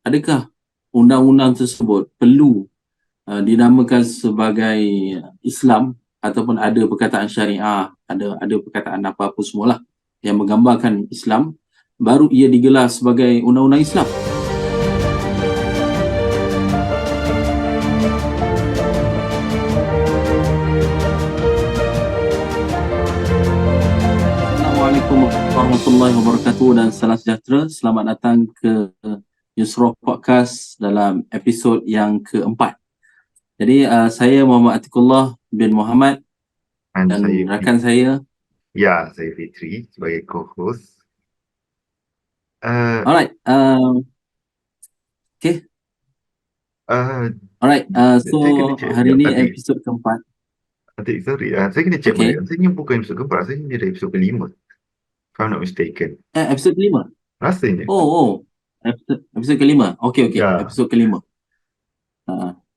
adakah undang-undang tersebut perlu dinamakan sebagai Islam ataupun ada perkataan syariah, ada perkataan apa-apa semualah yang menggambarkan Islam, baru ia digelar sebagai undang-undang Islam. Assalamualaikum warahmatullahi wabarakatuh dan salam sejahtera. Selamat datang ke Yusro Podcast dalam episod yang keempat. Jadi saya Muhammad Atikullah bin Muhammad dan rakan saya. Ya, saya Fitri sebagai co-host. Alright. Okay. Alright. So hari ni episod keempat. Sorry, saya kena check balik. Saya ni bukan episod keempat, saya ni dari episod kelima. If I'm not mistaken. Episod kelima? Rasanya. Episod kelima. Okay. Yeah. Episod kelima.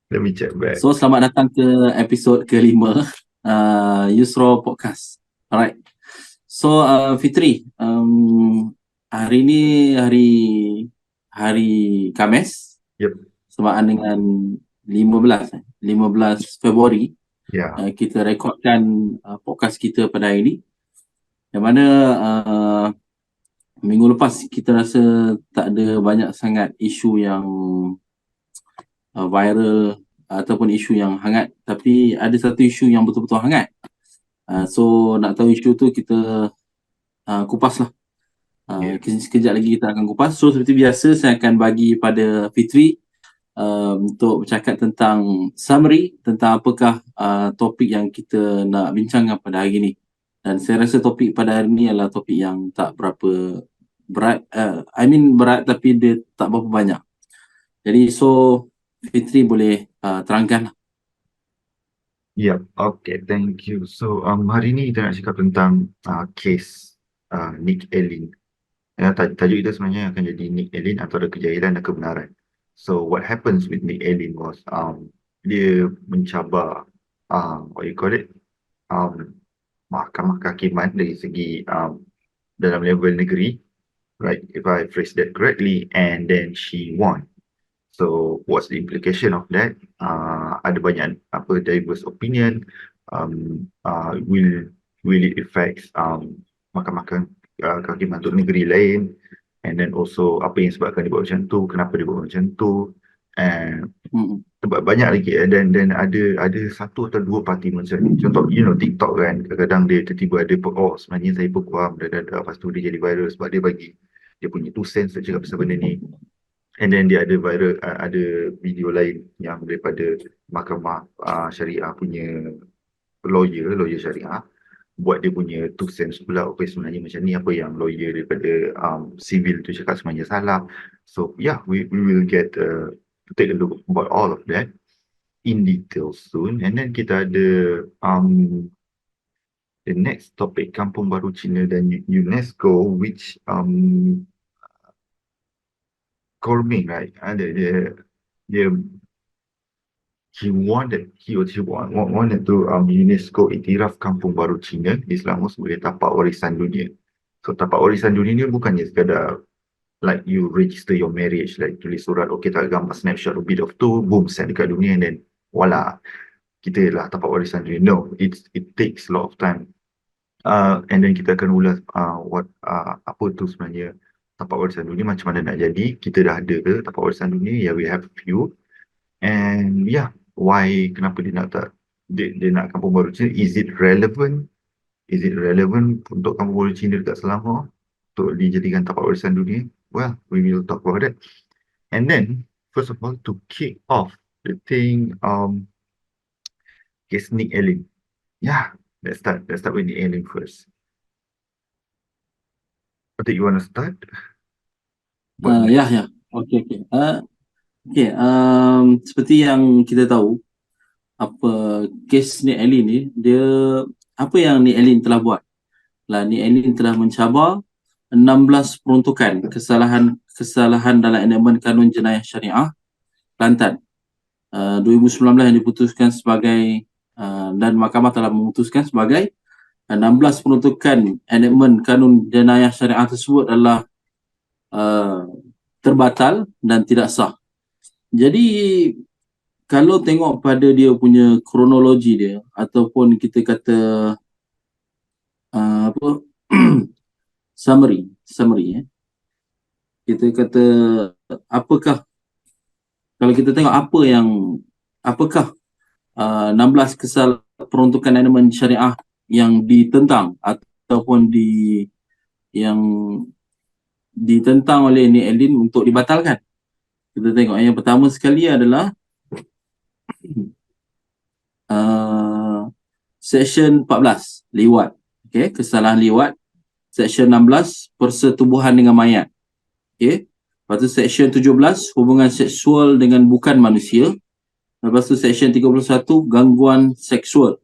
Let me check back. So selamat datang ke episod kelima Yusro Podcast. Alright. So Fitri, hari ni hari Khamis. Yep. Semaan dengan 15 Februari. Yeah. Kita rekodkan podcast kita pada hari ini. Yang mana minggu lepas kita rasa tak ada banyak sangat isu yang viral ataupun isu yang hangat, tapi ada satu isu yang betul-betul hangat. So nak tahu isu tu kita kupas lah. Sekejap lagi kita akan kupas. So seperti biasa saya akan bagi pada Fitri untuk bercakap tentang summary tentang apakah topik yang kita nak bincangkan pada hari ini. Dan saya rasa topik pada hari ini adalah topik yang tak berapa berat, berat tapi dia tak berapa banyak. Jadi so Fitri boleh terangkan lah. Ya, okay, thank you. So hari ni kita nak cakap tentang kes Nick Allen. Tajuk kita sebenarnya akan jadi Nick Allen antara kejahilan dan kebenaran. So what happens with Nick Allen was dia mencabar mahkamah kehakiman dari segi dalam level negeri, right, if I phrase that correctly, and then she won. So what's the implication of that? Ada banyak diverse opinion. Will it affect mahkamah kehakiman untuk negeri lain, and then also apa yang sebabkan dia buat macam tu, kenapa dia buat macam tu, and banyak lagi. Dan ada satu atau dua parti macam ni. Contoh, TikTok kan, kadang-kadang dia tiba-tiba ada sebenarnya saya berkuam dan lepas tu dia jadi viral sebab dia bagi dia punya 2 cents cakap pasal benda ni. And then dia ada viral, ada video lain yang daripada mahkamah syariah punya lawyer syariah buat dia punya 2 cents pula. Okay, sebenarnya macam ni, apa yang lawyer daripada civil tu cakap sebenarnya salah. So yeah, we will get to take a look about all of that in detail soon. And then kita ada the next topic, Kampung Baru Cina dan UNESCO, which Corming, right? He wanted to UNESCO iktiraf Kampung Baru Cina di Selangor sebagai tapak warisan dunia. So tapak warisan dunia ni bukannya sekadar like you register your marriage, like tulis surat, okay, tak gambar snapshot a bit of tu, boom, set dekat dunia, and then voila, kita lah tapak warisan dunia. No, it takes a lot of time. And then kita akan ulas apa tu sebenarnya tapak warisan dunia, macam mana nak jadi. Kita dah ada ke tapak warisan dunia? Yeah, we have a few. And yeah, why, kenapa dia nak Kampung Baru Cina? Is it relevant untuk Kampung Baru Cina dekat Selangor untuk dijadikan tapak warisan dunia? Well, we will talk about that. And then first of all, to kick off the thing, case Nick Allen. Yeah, let's start with Nick Allen first. I think you want to start? Ya. Okay. Seperti yang kita tahu, kes Nick Allen ni, apa yang Nick Allen telah buat? Nick Allen telah mencabar 16 peruntukan kesalahan dalam enakmen Kanun Jenayah Syariah Kelantan 2019 yang diputuskan sebagai dan mahkamah telah memutuskan sebagai 16 peruntukan enakmen Kanun Jenayah Syariah tersebut adalah terbatal dan tidak sah. Jadi kalau tengok pada dia punya kronologi dia ataupun kita kata apa summary kita kata apakah, kalau kita tengok apakah 16 kesalahan peruntukan elemen syariah yang ditentang ataupun yang ditentang oleh Ni Elin untuk dibatalkan. Kita tengok yang pertama sekali adalah Section 14 liwat. Okey, kesalahan liwat. Section 16 persetubuhan dengan mayat. Okey. Lepas tu Section 17 hubungan seksual dengan bukan manusia. Lepas tu Section 31 gangguan seksual.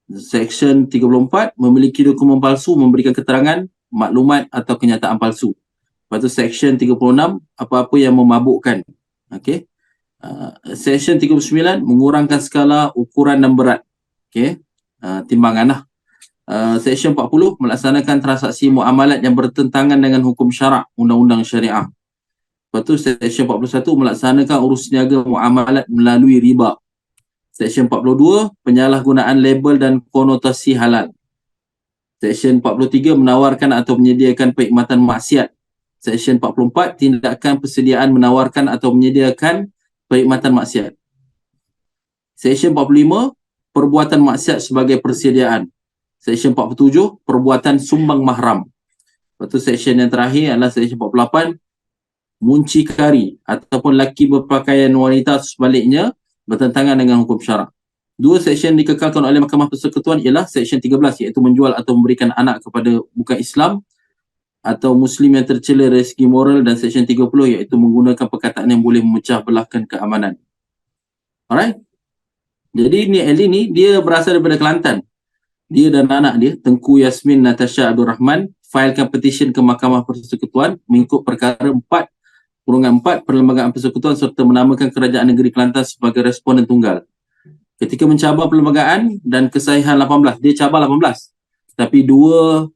Section 34 memiliki dokumen palsu memberikan keterangan, maklumat atau kenyataan palsu. Lepas tu Section 36 apa-apa yang memabukkan. Okey. Section 39 mengurangkan skala ukuran dan berat. Okey. Timbangan lah. Section 40 melaksanakan transaksi muamalat yang bertentangan dengan hukum syarak, undang-undang syariah. Lepas tu Section 41 melaksanakan urus niaga muamalat melalui riba. Section 42 penyalahgunaan label dan konotasi halal. Section 43 menawarkan atau menyediakan perkhidmatan maksiat. Section 44 tindakan persediaan menawarkan atau menyediakan perkhidmatan maksiat. Section 45 perbuatan maksiat sebagai persediaan. Section 47 perbuatan sumbang mahram. Lepas tu section yang terakhir adalah Section 48 muncikari ataupun laki berpakaian wanita sebaliknya bertentangan dengan hukum syarak. Dua section dikekalkan oleh Mahkamah Persekutuan ialah Section 13 iaitu menjual atau memberikan anak kepada bukan Islam atau Muslim yang tercela dari segi moral, dan Section 30 iaitu menggunakan perkataan yang boleh memecah belahkan keamanan. Alright. Jadi ni Elin ni dia berasal daripada Kelantan. Dia dan anak dia, Tengku Yasmin Natasha Abdul Rahman, failkan petisyen ke Mahkamah Persekutuan mengikut perkara 4/4 Perlembagaan Persekutuan serta menamakan Kerajaan Negeri Kelantan sebagai responden tunggal. Ketika mencabar perlembagaan dan kesahihan 18, dia cabar 18. Tapi dua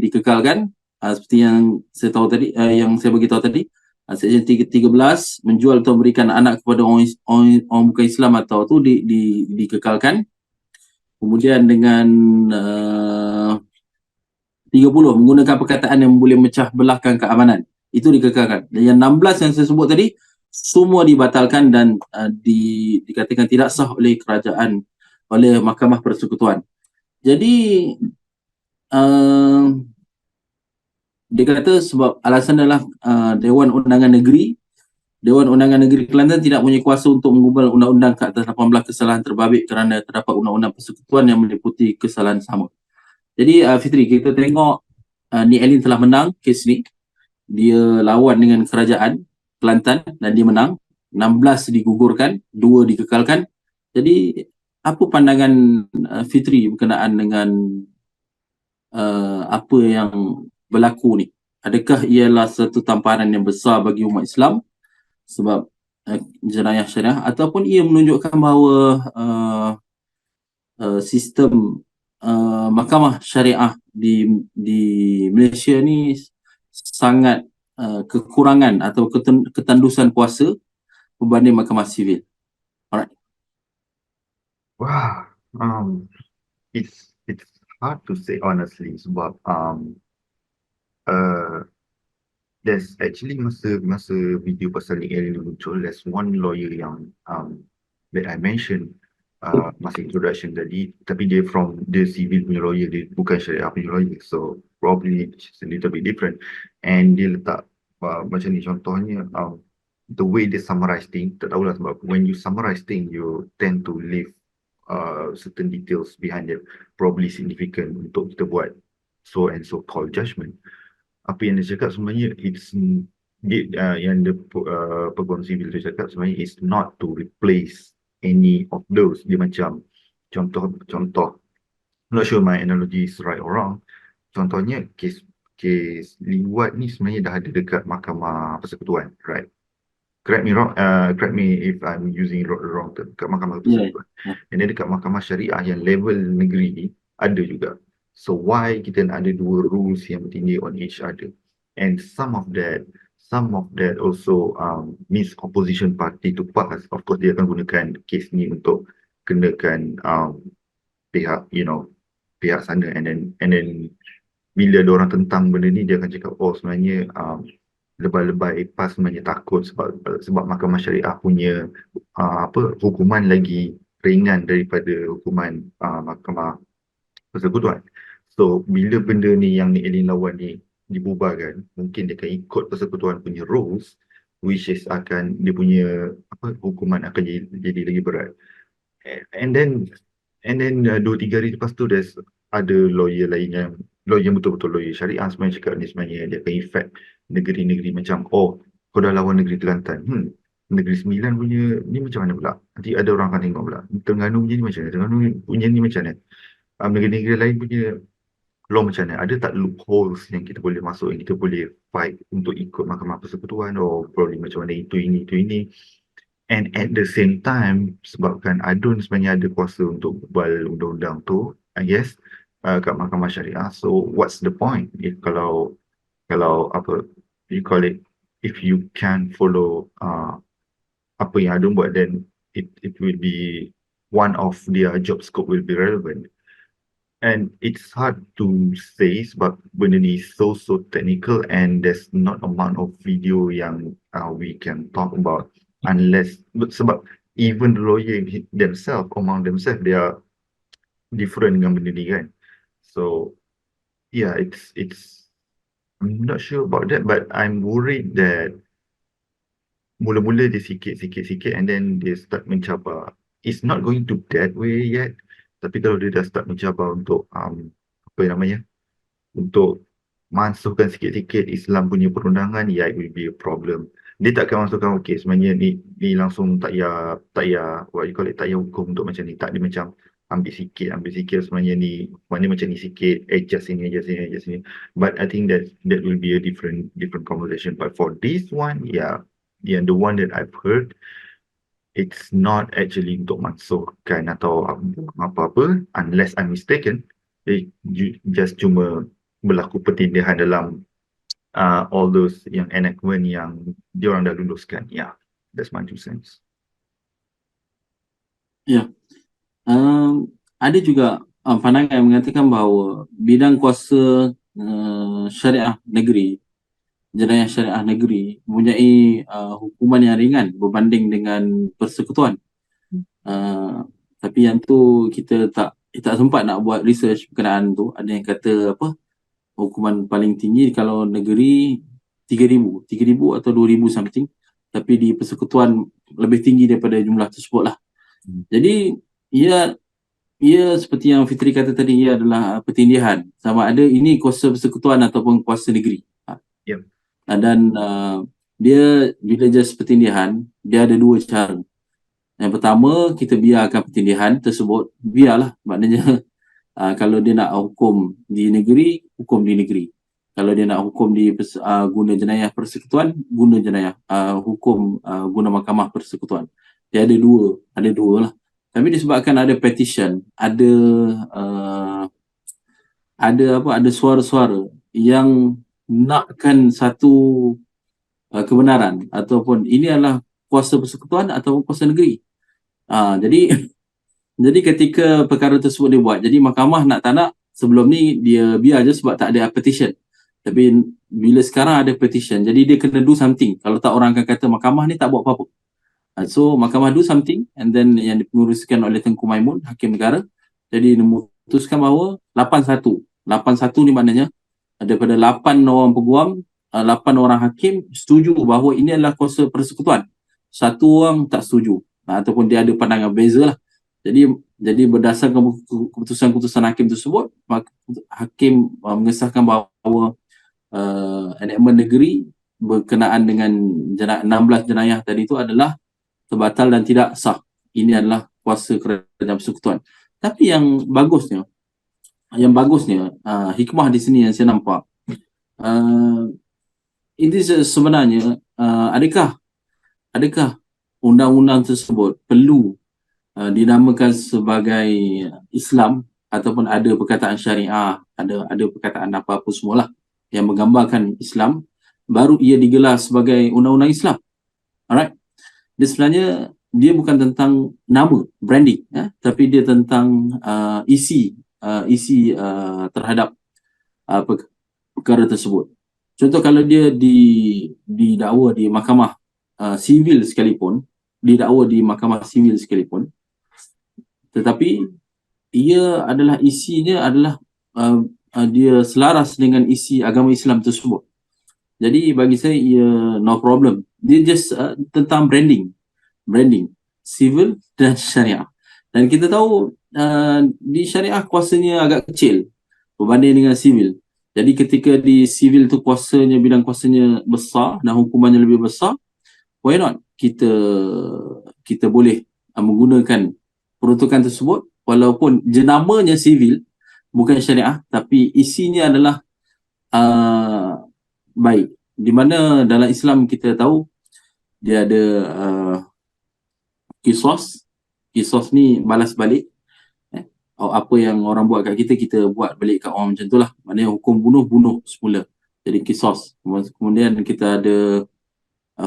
dikekalkan, seperti yang saya tahu tadi, yang saya bagi tahu tadi. Section 13 menjual atau memberikan anak kepada orang bukan Islam atau tu dikekalkan. Kemudian dengan 30 menggunakan perkataan yang boleh memecah belahkan keamanan, itu dikekalkan. Dan yang 16 yang saya sebut tadi semua dibatalkan dan dikatakan tidak sah oleh kerajaan, oleh Mahkamah Persekutuan. Jadi dia kata sebab alasan adalah Dewan Undangan Negeri Kelantan tidak punya kuasa untuk mengubah undang-undang ke atas 18 kesalahan terbabit kerana terdapat undang-undang persekutuan yang meliputi kesalahan sama. Jadi Fitri, kita tengok Ni Elin telah menang kes ni. Dia lawan dengan kerajaan Kelantan dan dia menang. 16 digugurkan, 2 dikekalkan. Jadi apa pandangan Fitri berkenaan dengan apa yang berlaku ni? Adakah ialah satu tamparan yang besar bagi umat Islam sebab jenayah syariah, ataupun ia menunjukkan bahawa sistem mahkamah syariah di Malaysia ni sangat kekurangan atau ketandusan kuasa berbanding mahkamah sivil? Alright. Wah, it's hard to say honestly sebab there's actually masa video pasal Ni Elin muncul, there's one lawyer yang that I mentioned masa introduction tadi, tapi dia from the civil punya lawyer, dia bukan syariah punya lawyer, so probably it's a little bit different. And dia letak macam ni contohnya, the way they summarize things, tak tahulah sebab when you summarize things you tend to leave certain details behind it, probably significant untuk kita buat so and so called judgment. Apa yang dia cakap sebenarnya, it's yang peguam sivil dia cakap sebenarnya is not to replace any of those. Dia macam contoh, I'm not sure my analogy is right or wrong. Contohnya kes liwat ni sebenarnya dah ada dekat Mahkamah Persekutuan, right? Correct me if I'm using wrong term. Dekat Mahkamah Persekutuan. Dan dekat Mahkamah Syariah yang level negeri ni ada juga. So why kita nak ada dua rules yang bertindih on each other? and some of that also means opposition party to pass. Of course dia akan gunakan kes ni untuk kenakan pihak pihak sana, and then bila dia orang tentang benda ni, dia akan cakap sebenarnya lebay-lebay PAS sebenarnya takut sebab Mahkamah Syariah punya hukuman lagi ringan daripada hukuman Mahkamah Persekutuan. So bila benda ni yang ni Elin lawan ni dibubarkan, mungkin dia akan ikut Persekutuan punya rules, which is dia punya hukuman akan jadi lagi berat. And then 2-3 hari lepas tu ada lawyer lain yang betul-betul lawyer syariah sebenarnya cakap ni sebenarnya dia akan effect negeri-negeri macam kau dah lawan negeri Kelantan, negeri Sembilan punya ni macam mana pula, nanti ada orang akan tengok pula Terengganu punya ni macam mana, Terengganu punya ni macam mana, negeri-negeri lain punya law macam mana, ada tak loopholes yang kita boleh masuk, yang kita boleh fight untuk ikut Mahkamah Persekutuan, probably macam mana itu ini. And at the same time, sebabkan ADUN sebenarnya ada kuasa untuk bubal undang-undang tu, I guess, kat Mahkamah Syariah. So what's the point if kalau you call it, if you can follow apa yang ADUN buat, then it will be one of their job scope will be relevant. And it's hard to say sebab benda ni so technical, and there's not amount of video yang we can talk about unless, sebab even the lawyer themselves, among themselves, they are different dengan benda ni kan. So yeah, it's I'm not sure about that, but I'm worried that mula-mula dia sikit and then dia start mencabar. It's not going to that way yet, tapi kalau dia dah start mencabar untuk untuk masukkan sikit-sikit Islam punya perundangan, it will be a problem. Dia takkan masukkan sebenarnya ni langsung tak payah what you call it, tak payah hukum untuk macam ni, tak, dia macam ambil sikit sebenarnya ni, mana macam ni sikit, adjust sini. But I think that will be a different conversation. But for this one, the one that I've heard, it's not actually untuk masukkan atau apa-apa, unless I'm mistaken. Just cuma berlaku pertindahan dalam all those yang enactment yang diorang dah luluskan. That's my 2 cents. Ada juga pandangan yang mengatakan bahawa bidang kuasa syariah negeri, jenayah syariah negeri mempunyai hukuman yang ringan berbanding dengan persekutuan. Tapi yang tu kita tak sempat nak buat research berkenaan tu. Ada yang kata hukuman paling tinggi kalau negeri 3,000 atau 2,000 something, tapi di persekutuan lebih tinggi daripada jumlah tersebut lah. Jadi ia seperti yang Fitri kata tadi, ia adalah pertindihan, sama ada ini kuasa persekutuan ataupun kuasa negeri. Dan dia bila just pertindihan, dia ada 2 cara. Yang pertama, kita biarkan pertindihan tersebut, biarlah, maknanya kalau dia nak hukum di negeri, hukum di negeri. Kalau dia nak hukum di guna jenayah persekutuan, guna jenayah hukum guna Mahkamah Persekutuan. Dia ada dua lah. Tapi disebabkan ada petition, ada suara-suara yang nakkan satu kebenaran, ataupun ini adalah kuasa persekutuan ataupun kuasa negeri. Jadi ketika perkara tersebut dibuat, jadi mahkamah nak tak nak, sebelum ni dia biar je sebab tak ada petition. Tapi bila sekarang ada petition, jadi dia kena do something. Kalau tak, orang akan kata mahkamah ni tak buat apa-apa. So mahkamah do something, and then yang dipenguruskan oleh Tengku Maimun, Hakim Negara, jadi memutuskan bahawa 8-1 ni maknanya daripada 8 orang peguam, 8 orang hakim setuju bahawa ini adalah kuasa persekutuan, 1 orang tak setuju, ataupun dia ada pandangan beza lah. Jadi berdasarkan keputusan-keputusan hakim tersebut, hakim mengesahkan bahawa enactment negeri berkenaan dengan 16 jenayah tadi itu adalah terbatal dan tidak sah. Ini adalah kuasa kerajaan persekutuan. Tapi yang bagusnya hikmah di sini yang saya nampak, ini sebenarnya adakah undang-undang tersebut perlu dinamakan sebagai Islam, ataupun ada perkataan syariah, ada perkataan apa-apa semualah. yang menggambarkan Islam, baru ia digelar sebagai undang-undang Islam. Alright. Dia sebenarnya dia bukan tentang nama, branding, tapi dia tentang isi terhadap perkara tersebut. Contoh, kalau dia didakwa di mahkamah sivil sekalipun, tetapi isinya adalah dia selaras dengan isi agama Islam tersebut. Jadi bagi saya ia no problem. Dia just tentang branding civil dan syariah. Dan kita tahu di syariah kuasanya agak kecil berbanding dengan civil. Jadi ketika di civil tu bidang kuasanya besar dan hukumannya lebih besar, why not kita boleh menggunakan peruntukan tersebut walaupun jenamanya civil bukan syariah, tapi isinya adalah baik. Di mana dalam Islam kita tahu dia ada kisos ni balas balik. Apa yang orang buat kat kita, kita buat balik kat orang, macam tu lah. Maknanya hukum bunuh semula, jadi kisos. Kemudian kita ada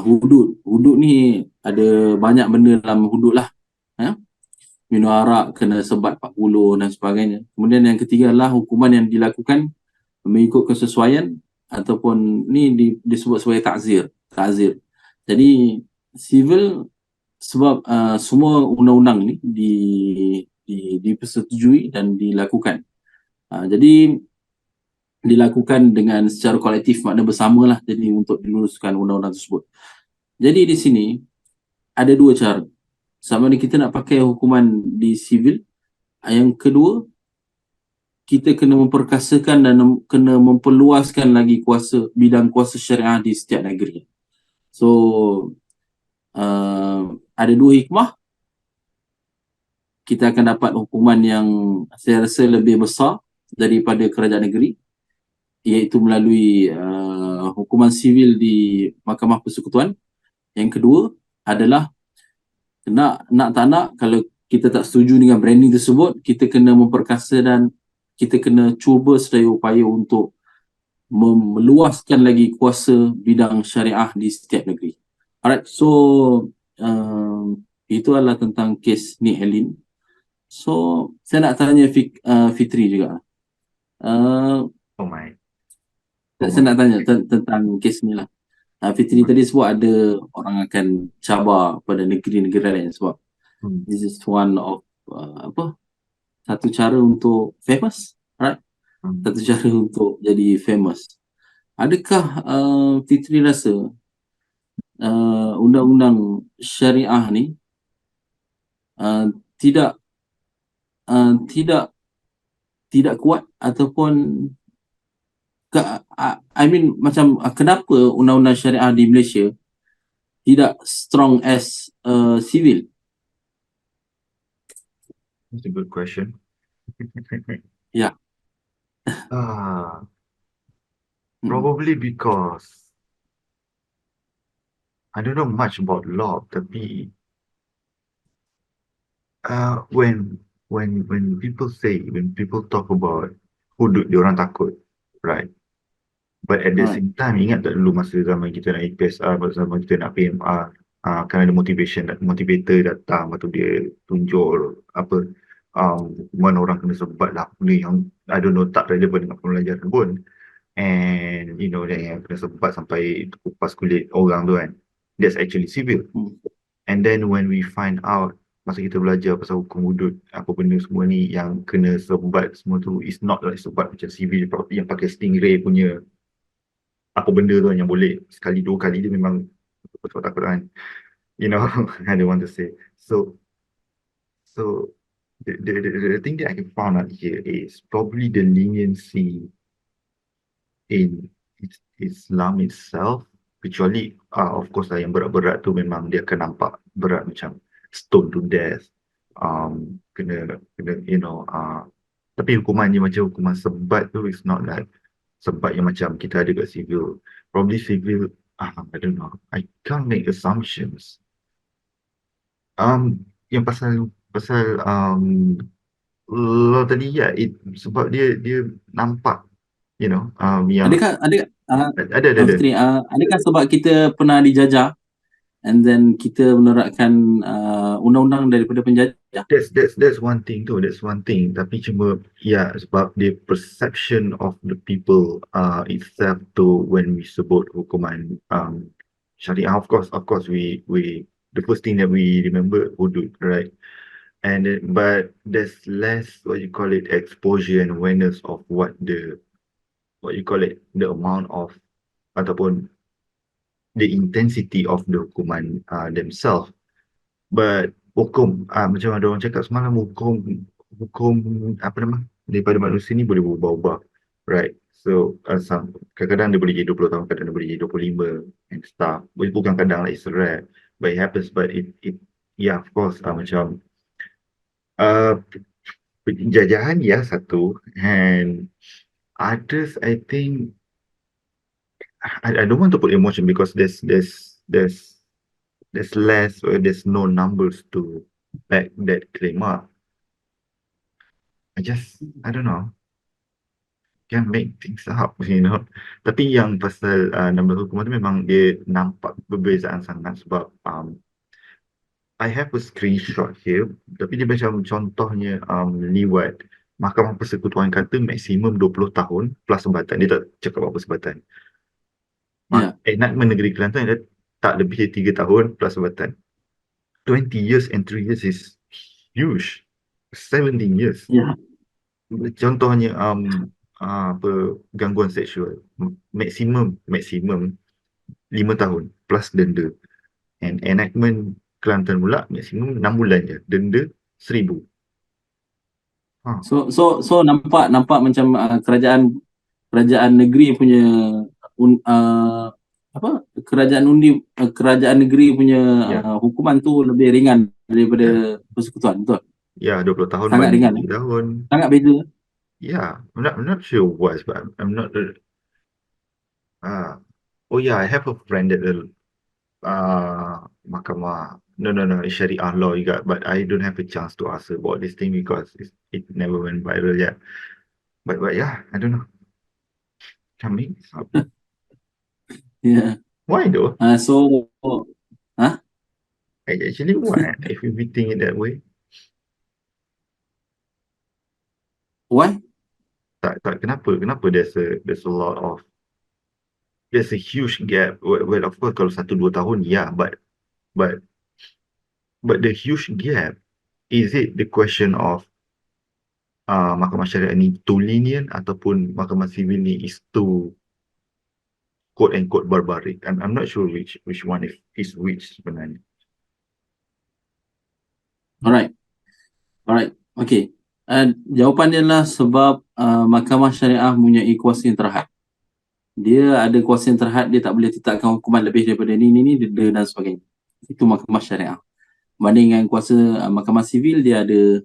hudud. Hudud ni ada banyak benda dalam hudud lah. Minum arak kena sebat 40 dan sebagainya. Kemudian yang ketiga adalah hukuman yang dilakukan mengikut kesesuaian ataupun ni disebut sebagai takzir. Jadi civil, sebab semua undang-undang ni dipersetujui dan dilakukan. Jadi dilakukan dengan secara kolektif, makna bersamalah, jadi untuk diluluskan undang-undang tersebut. Jadi di sini ada dua cara. Sama ada kita nak pakai hukuman di sivil. Yang kedua, kita kena memperkasakan dan kena memperluaskan lagi bidang kuasa syariah di setiap negeri. So ada dua hikmah. Kita akan dapat hukuman yang saya rasa lebih besar daripada kerajaan negeri, iaitu melalui hukuman sivil di Mahkamah Persekutuan. Yang kedua adalah nak tak nak, kalau kita tak setuju dengan branding tersebut, kita kena memperkasa dan kita kena cuba sedaya upaya untuk meluaskan lagi kuasa bidang syariah di setiap negeri. Alright, so itu adalah tentang kes ni, Helin. So saya nak tanya Fitri juga. Oh my. Saya nak tanya tentang kes ni lah. Fitri tadi sebut ada orang akan cabar pada negeri-negara lain sebab this is one of satu cara untuk famous, right? Satu cara untuk jadi famous. Adakah Fitri rasa undang-undang syariah ni tidak kuat, ataupun macam kenapa undang-undang syariah di Malaysia tidak strong as civil? That's a good question. Yeah. Probably because I don't know much about law, tapi when people talk about hudud, diorang takut, right? But at the same time, ingat tak dulu masa zaman kita nak PSR, masa zaman kita nak PMR, kan ada motivator datang, lepas tu dia tunjuk mana orang kena sebat lah, ni yang I don't know, tak relevan dengan pembelajaran pun. And yang kena sebat sampai kupas kulit orang tu kan, that's actually civil. And then when we find out, masa kita belajar pasal hukum hudud, apa benda semua ni yang kena sebat semua tu, is not like sebat macam civil yang pakai stingray punya apa benda tu yang boleh sekali dua kali dia memang betul takut kan. I don't want to say. So the thing that I can find out here is probably the leniency in Islam itself, kecuali of course lah yang berat-berat tu memang dia akan nampak berat, macam stone to death, kena tapi hukumannya macam hukuman sebat tu is not like sebat yang macam kita ada kat civil. Probably civil, I don't know, I can't make assumptions. Yang pasal law tadi, sebab dia nampak yang Adakah ada. Fitri, adakah sebab kita pernah dijajah and then kita menerapkan undang-undang daripada penjajah? That's one thing too. That's one thing. Tapi cuma sebab the perception of the people itself tu when we sebut hukuman syariah, of course we the first thing that we remember hudud, right? But there's less what you call it exposure and awareness of what you call it the amount of ataupun the intensity of the hukuman themselves. But hukum macam ada orang cakap semalam, hukum apa nama daripada manusia ni boleh berubah-ubah, right? So kadang-kadang dia boleh jadi 20 tahun, kadang dia boleh jadi 25 and stuff. Bukan kadang lah, it's rare but it happens. But it of course macam penjajahan satu, and others I think I don't want to put emotion because there's less or there's no numbers to back that claim up. I don't know, can make things up, Tapi yang pasal number hukuman tu memang dia nampak perbezaan sangat sebab I have a screenshot here, tapi dia macam contohnya liwat Mahkamah Persekutuan kata maksimum 20 tahun plus sebatan. Dia tak cakap apa sebatan. Enactment Negeri Kelantan dia tak lebih 3 tahun plus sebatan. 20 years and 3 years is huge. 17 years. Contohnya gangguan seksual, maksimum 5 tahun plus denda. And enactment Kelantan pula maksimum 6 bulan je, denda 1,000. So nampak macam kerajaan negeri punya kerajaan negeri punya hukuman tu lebih ringan daripada persekutuan, betul? 20 tahun sangat ringan, 3 tahun. Sangat beza. I'm not sure why, but I'm not I have a friend that mahkamah Syariah law juga, but I don't have a chance to ask her about this thing because it never went viral yet. But I don't know. Coming up. Why though? Actually, why? If we think it that way. Why? Tak, kenapa there's a lot of there's a huge gap. Well, of course, kalau 1-2 tahun, but the huge gap, is it the question of Mahkamah Syariah ni too lenient ataupun Mahkamah Sivil ni is too quote and quote barbaric? I'm not sure which one is which sebenarnya. Alright, okay. Jawapan dia adalah sebab Mahkamah Syariah mempunyai kuasa yang terhad. Dia ada kuasa yang terhad, dia tak boleh tetapkan hukuman lebih daripada ni, denda dan sebagainya. Itu Mahkamah Syariah. Banding dengan kuasa Mahkamah Sivil, dia ada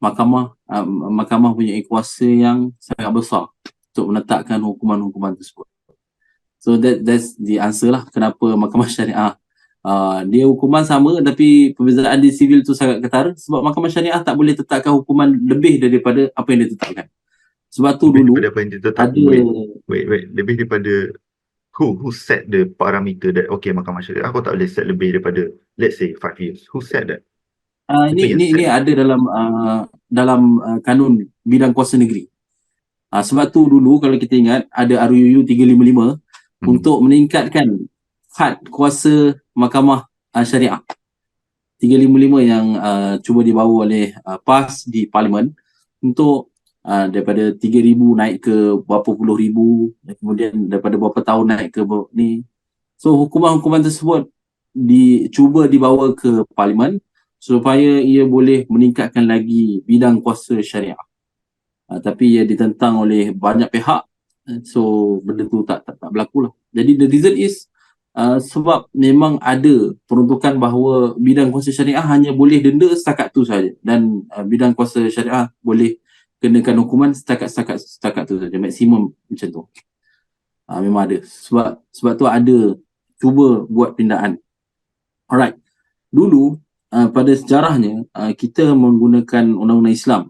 mahkamah punya kuasa yang sangat besar untuk menetapkan hukuman-hukuman tersebut. So that's the answer lah kenapa Mahkamah Syariah dia hukuman sama tapi perbezaan di sivil tu sangat ketara, sebab Mahkamah Syariah tak boleh tetapkan hukuman lebih daripada apa yang ditetapkan. Sebab tu dulu apa yang ditetapkan, wait, lebih daripada who set the parameter that okay, Mahkamah Syariah aku tak boleh set lebih daripada let's say 5 years. Who said that? Ini ada dalam kanun bidang kuasa negeri. Sebab tu dulu kalau kita ingat ada RUU 355 untuk meningkatkan had kuasa Mahkamah Syariah. 355 yang cuba dibawa oleh PAS di Parlimen untuk daripada 3,000 naik ke berapa puluh ribu, kemudian daripada berapa tahun naik ke ni. So hukuman-hukuman tersebut cuba dibawa ke Parlimen supaya ia boleh meningkatkan lagi bidang kuasa syariah. Tapi ia ditentang oleh banyak pihak, so benda tu tak berlaku lah. Jadi the reason is sebab memang ada peruntukan bahawa bidang kuasa syariah hanya boleh denda setakat tu saja, dan bidang kuasa syariah boleh kenakan hukuman setakat tu saja, maksimum macam tu. Memang ada sebab tu ada cuba buat pindaan. Alright, dulu pada sejarahnya kita menggunakan undang-undang Islam.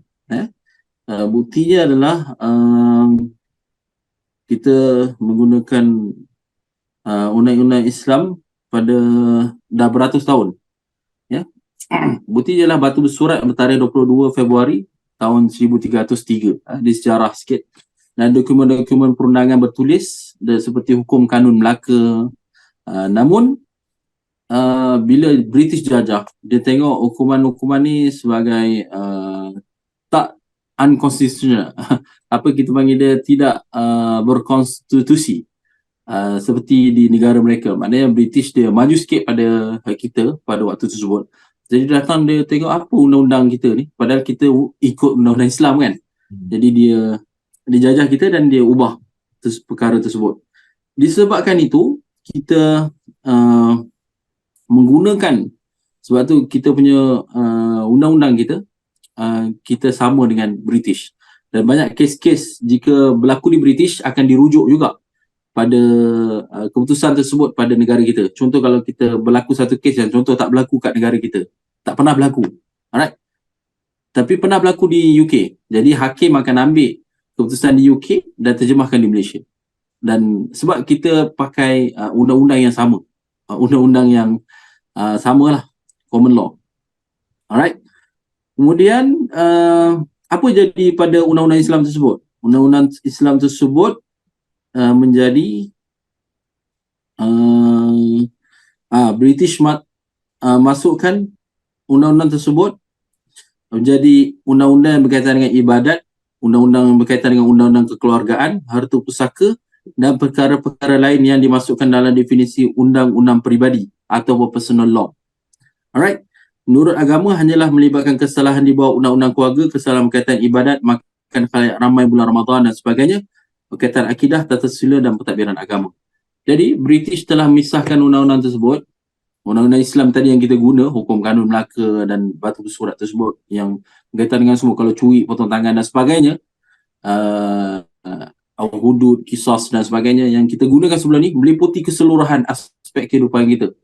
Buktinya adalah kita menggunakan undang-undang Islam pada dah beratus tahun. Ya. Bukti ialah batu bersurat bertarikh 22 Februari tahun 1303 di sejarah sikit, dan dokumen-dokumen perundangan bertulis seperti hukum kanun Melaka. Namun bila British jajah, dia tengok hukuman-hukuman ni sebagai tak unconstitutional apa kita panggil dia, tidak berkonstitusi seperti di negara mereka. Maknanya British dia maju sikit pada kita pada waktu tersebut. Jadi dia datang, dia tengok apa undang-undang kita ni, padahal kita ikut undang-undang Islam kan. Jadi dia jajah kita dan dia ubah perkara tersebut. Disebabkan itu, kita menggunakan, sebab tu kita punya undang-undang kita sama dengan British. Dan banyak kes-kes jika berlaku di British akan dirujuk juga pada keputusan tersebut pada negara kita. Contoh kalau kita berlaku satu kes yang contoh tak berlaku kat negara kita, tak pernah berlaku, alright, tapi pernah berlaku di UK. Jadi hakim akan ambil keputusan di UK dan terjemahkan di Malaysia. Dan sebab kita pakai undang-undang yang sama, undang-undang yang sama lah, common law, alright. Kemudian apa jadi pada undang-undang Islam tersebut? Undang-undang Islam tersebut menjadi British masukkan undang-undang tersebut menjadi undang-undang yang berkaitan dengan ibadat, undang-undang yang berkaitan dengan undang-undang kekeluargaan, harta pusaka dan perkara-perkara lain yang dimasukkan dalam definisi undang-undang peribadi atau personal law. Alright. Menurut agama hanyalah melibatkan kesalahan di bawah undang-undang keluarga, kesalahan berkaitan ibadat, makan khalayak ramai bulan Ramadan dan sebagainya, berkaitan akidah, tata sila dan pentadbiran agama. Jadi British telah misahkan undang-undang tersebut. Undang-undang Islam tadi yang kita guna, hukum kanun Melaka dan batu bersurat tersebut yang berkaitan dengan semua, kalau curi, potong tangan dan sebagainya, hudud, qisas dan sebagainya yang kita gunakan sebelum ni meliputi keseluruhan aspek kehidupan kita.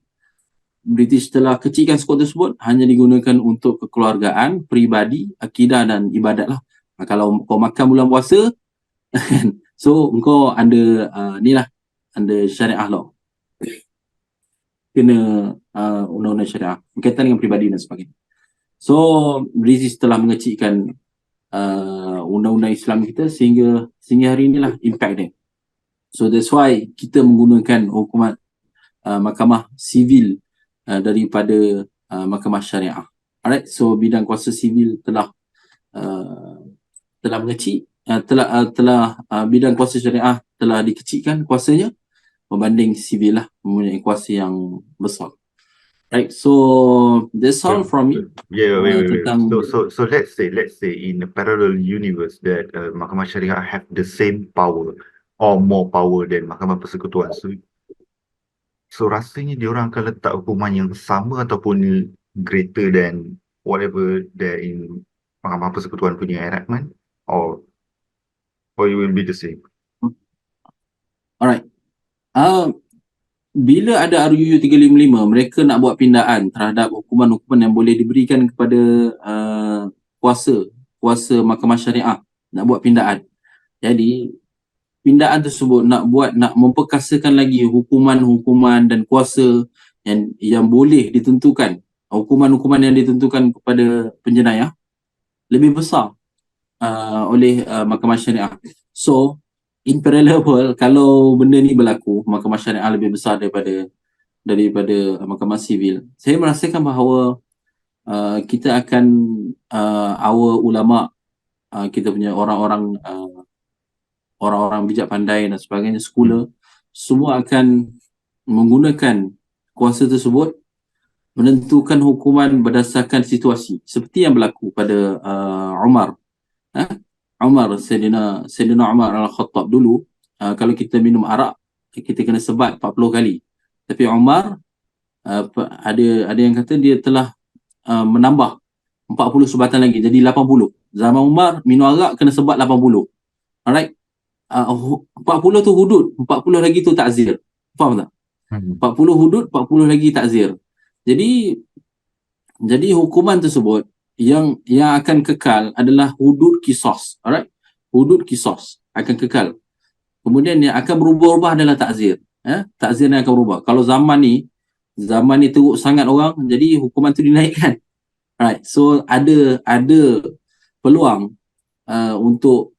British telah kecilkan skop tersebut, hanya digunakan untuk kekeluargaan, peribadi, akidah dan ibadat lah. Kalau kau makan bulan puasa so engkau under ni lah, under syariah law, kena undang-undang syariah berkaitan dengan peribadi dan sebagainya. So British telah mengecilkan undang-undang Islam kita sehingga hari inilah impact dia. So that's why kita menggunakan hukuman mahkamah sivil daripada mahkamah syariah. Alright, so bidang kuasa sivil telah mengecil, bidang kuasa syariah telah dikecilkan kuasanya berbanding sivil lah, mempunyai kuasa yang besar. Right, so that's all from me. Wait. So let's say in a parallel universe that Mahkamah Syariah have the same power or more power than Mahkamah Persekutuan. So rasanya dia orang akan letak hukuman yang sama ataupun greater than whatever there in Mahkamah Persekutuan punya enactment, or it will be the same. Alright. Bila ada RUU 355, mereka nak buat pindaan terhadap hukuman-hukuman yang boleh diberikan kepada kuasa mahkamah syariah, nak buat pindaan. Jadi pindaan tersebut nak memperkasakan lagi hukuman-hukuman dan kuasa yang boleh ditentukan, hukuman-hukuman yang ditentukan kepada penjenayah lebih besar oleh mahkamah syariah. So in parallel, kalau benda ni berlaku, mahkamah syariah lebih besar daripada mahkamah sivil, saya merasakan bahawa kita akan our ulama, kita punya orang-orang bijak pandai dan sebagainya, scholar, semua akan menggunakan kuasa tersebut menentukan hukuman berdasarkan situasi, seperti yang berlaku pada Umar. Sayyidina Umar Al-Khattab dulu, kalau kita minum arak, kita kena sebat 40 kali. Tapi Umar, ada yang kata dia telah menambah 40 sebatan lagi, jadi 80. Zaman Umar, minum arak kena sebat 80. Alright? 40 tu hudud, 40 lagi tu takzir. Faham tak? 40 hudud, 40 lagi takzir. Jadi hukuman tersebut yang akan kekal adalah hudud qisas. Alright? Hudud qisas akan kekal. Kemudian yang akan berubah-ubah adalah takzir. Takzir yang akan berubah. Kalau zaman ni teruk sangat orang, jadi hukuman tu dinaikkan. Right. So ada peluang untuk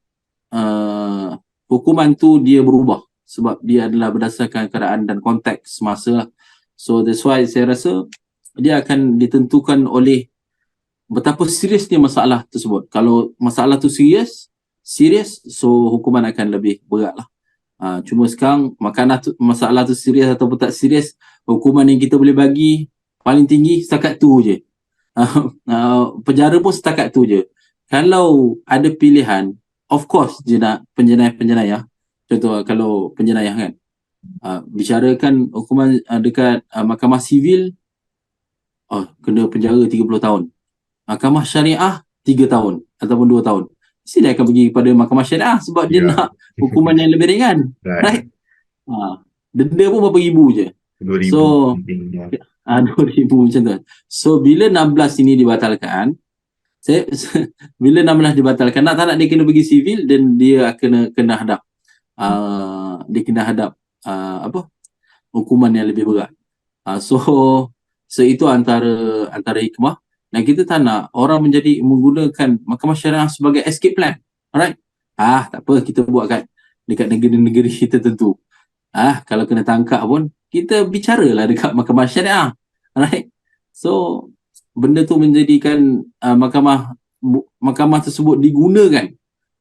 hukuman tu dia berubah sebab dia adalah berdasarkan keadaan dan konteks semasa lah. So that's why saya rasa dia akan ditentukan oleh betapa seriusnya masalah tersebut. Kalau masalah tu serius, so hukuman akan lebih berat lah. Cuma sekarang masalah tu serius ataupun tak serius, hukuman yang kita boleh bagi paling tinggi setakat tu je. Penjara pun setakat tu je. Kalau ada pilihan, of course je nak penjenayah. Contoh kalau penjenayah kan, bicarakan hukuman dekat mahkamah sivil, kena penjara 30 tahun. Mahkamah syariah 3 tahun ataupun 2 tahun. Mesti dia akan pergi kepada mahkamah syariah sebab dia nak hukuman yang lebih ringan. Right? Denda pun berapa ribu je. 2,000 So, pentingnya. 2,000 macam tu. So, bila 16 ini dibatalkan, bila 16 dibatalkan, tak nak dia kena pergi sivil dan dia kena hadap dia kena hadap hukuman yang lebih berat. So itu antara hikmah, dan kita tak nak orang menggunakan mahkamah syariah sebagai escape plan. Alright? Tak apa, kita buat dekat negeri-negeri tertentu. Kalau kena tangkap pun kita bicaralah dekat mahkamah syariah. Alright? So benda tu menjadikan mahkamah tersebut digunakan